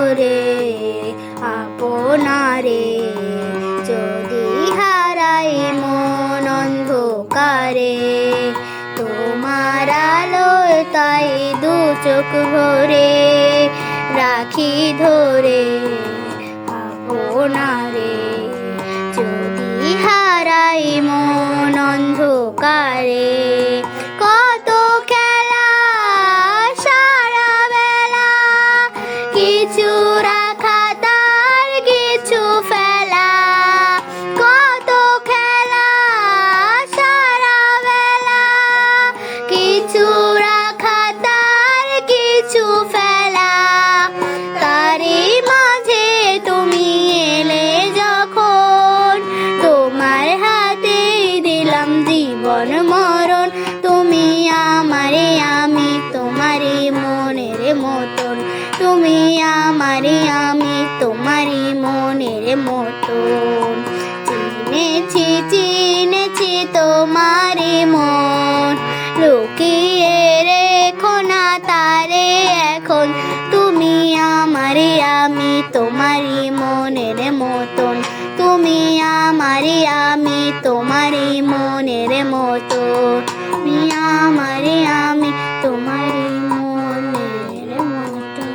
ভরে আপনারে, যদি হারাই মন অন্ধকারে, তোমার আলোয় তাই দু চোখ ভরে রাখি ধরে আপনারে, যদি হারাই মন অন্ধকারে। কত খেলা সারা বেলা, কিছু রাখা তার কিছু ফেলা। কত খেলা সারা বেলা, কিছু রাখা তার কিছু ফেলা। তারই মাঝে তুমি এলে যখন, তোমার হাতে দিলাম জীবন মরণ। তুমি আমারে, আমি তোমারই মনের মতন। তুমি আমারে, আমি তোমারই মনের মতন। চিনেছি চিনেছি তোমারই মন, লুকিয়ে রেখো না তারে এখন। তুমি আমারে, আমি তোমারই মনের মতন। তুমি আমারে, আমি তোমারই মনের মতন। তুমি আমারে, আমি তোমারই মনের মতন।